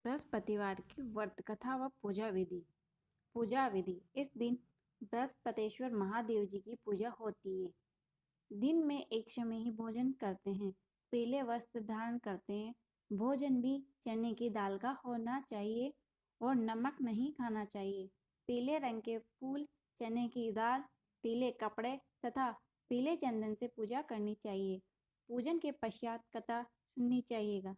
बृहस्पतिवार की व्रत कथा व पूजा विधि। इस दिन बृहस्पतेश्वर महादेव जी की पूजा होती है। दिन में एक समय ही भोजन करते हैं, पीले वस्त्र धारण करते हैं। भोजन भी चने की दाल का होना चाहिए और नमक नहीं खाना चाहिए। पीले रंग के फूल, चने की दाल, पीले कपड़े तथा पीले चंदन से पूजा करनी चाहिए। पूजन के पश्चात कथा सुननी चाहिएगा।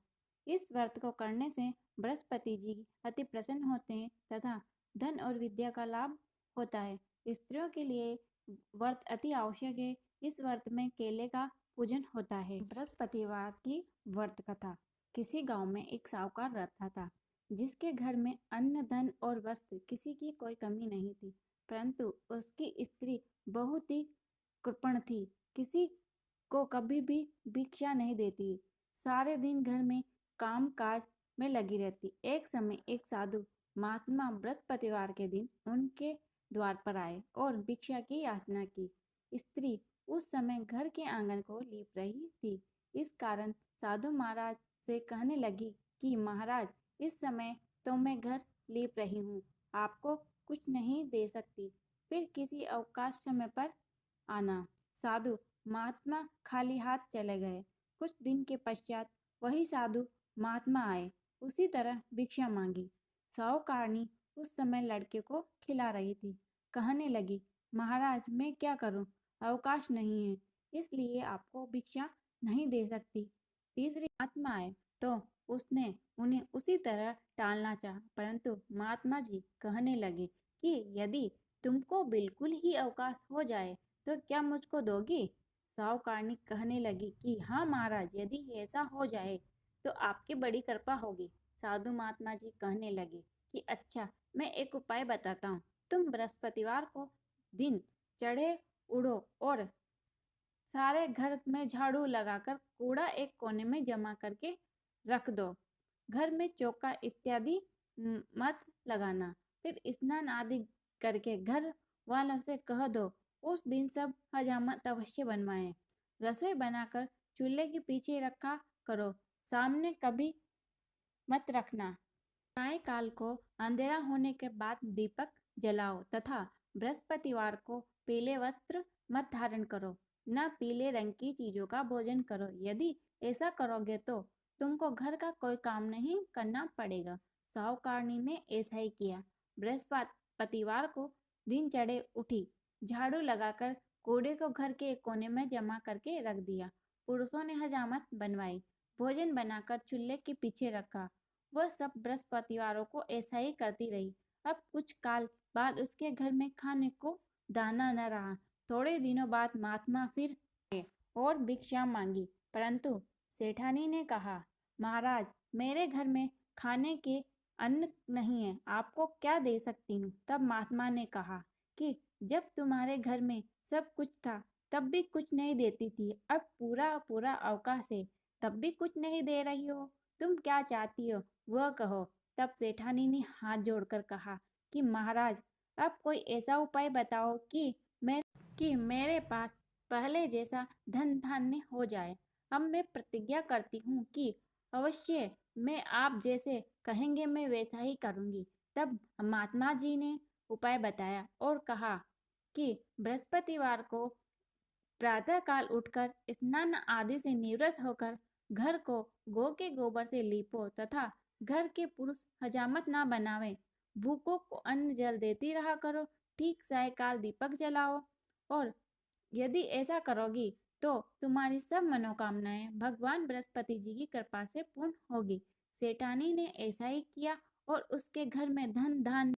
इस व्रत को करने से बृहस्पति जी अति प्रसन्न होते हैं तथा धन और विद्या का लाभ होता है। स्त्रियों के लिए व्रत अति आवश्यक है। इस व्रत में केले का पूजन होता है। बृहस्पतिवार की व्रत कथा। किसी गांव में एक साहूकार रहता था, जिसके घर में अन्न, धन और वस्त्र किसी की कोई कमी नहीं थी, परंतु उसकी स्त्री बहुत ही कृपण थी। किसी को कभी भी भिक्षा नहीं देती, सारे दिन घर में काम काज में लगी रहती। एक समय एक साधु महात्मा बृहस्पतिवार के दिन उनके द्वार पर आए और भिक्षा की याचना की। स्त्री उस समय घर के आंगन को लीप रही थी। इस कारण साधु महाराज से कहने लगी कि महाराज, इस समय तो मैं घर लीप रही हूँ, आपको कुछ नहीं दे सकती, फिर किसी अवकाश समय पर आना। साधु महात्मा खाली हाथ चले गए। कुछ दिन के पश्चात वही साधु महात्मा आए, उसी तरह भिक्षा मांगी। साहूकारनी उस समय लड़के को खिला रही थी। कहने लगी, महाराज, मैं क्या करूं, अवकाश नहीं है, इसलिए आपको भिक्षा नहीं दे सकती। तीसरी महात्मा आए तो उसने उन्हें उसी तरह टालना चाहा, परंतु महात्मा जी कहने लगे कि यदि तुमको बिल्कुल ही अवकाश हो जाए तो क्या मुझको दोगी? साहूकारनी कहने लगी कि हाँ महाराज, यदि ऐसा हो जाए तो आपकी बड़ी कृपा होगी। साधु महात्मा जी कहने लगे कि अच्छा, मैं एक उपाय बताता हूँ। तुम बृहस्पतिवार को दिन चढ़े उड़ो और सारे घर में झाड़ू लगाकर कूड़ा एक कोने में जमा करके रख दो। घर में चौका इत्यादि मत लगाना। फिर स्नान आदि करके घर वालों से कह दो उस दिन सब हजामत अवश्य बनवाएं। रसोई बनाकर चूल्हे के पीछे रखा करो, सामने कभी मत रखना। सायंकाल को अंधेरा होने के बाद दीपक जलाओ तथा बृहस्पतिवार को पीले वस्त्र मत धारण करो, न पीले रंग की चीजों का भोजन करो। यदि ऐसा करोगे तो तुमको घर का कोई काम नहीं करना पड़ेगा। साहूकारनी ने ऐसा ही किया। बृहस्पतिवार को दिन चढ़े उठी, झाड़ू लगाकर कूड़े को घर के एक कोने में जमा करके रख दिया। पुरुषों ने हजामत बनवाई, भोजन बनाकर चूल्हे के पीछे रखा। वह सब बृहस्पतिवारों को ऐसा ही करती रही। अब कुछ काल बाद उसके घर में खाने को दाना न रहा। थोड़े दिनों बाद महात्मा फिर आए और भिक्षा मांगी, परंतु सेठानी ने कहा, महाराज, मेरे घर में खाने के अन्न नहीं है, आपको क्या दे सकती हूँ? तब महात्मा ने कहा कि जब तुम्हारे घर में सब कुछ था तब भी कुछ नहीं देती थी, अब पूरा पूरा अवकाश है तब भी कुछ नहीं दे रही हो, तुम क्या चाहती हो वह कहो। तब सेठानी ने हाथ जोड़कर कहा कि महाराज, अब कोई ऐसा उपाय बताओ कि मेरे पास पहले जैसा धन धान्य हो जाए। अब मैं प्रतिज्ञा करती हूँ कि अवश्य मैं आप जैसे कहेंगे मैं वैसा ही करूँगी। तब महात्मा जी ने उपाय बताया और कहा कि बृहस्पतिवार को प्रातःकाल उठकर स्नान आदि से निवृत्त होकर घर को गौ के गोबर से लीपो तथा घर के पुरुष हजामत ना बनावे। भूखों को अन्न जल देती रहा करो। ठीक सायंकाल दीपक जलाओ और यदि ऐसा करोगी तो तुम्हारी सब मनोकामनाएं भगवान बृहस्पति जी की कृपा से पूर्ण होगी। सेठानी ने ऐसा ही किया और उसके घर में धन धान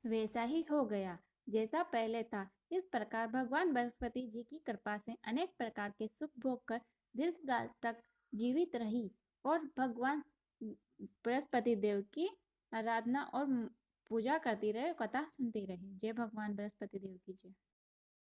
वैसा ही हो गया जैसा पहले था। इस प्रकार भगवान बृहस्पति जी की कृपा से अनेक प्रकार के सुख भोग कर दीर्घकाल तक जीवित रही और भगवान बृहस्पति देव की आराधना और पूजा करती रहे, कथा सुनती रही। जय भगवान बृहस्पति देव की जय।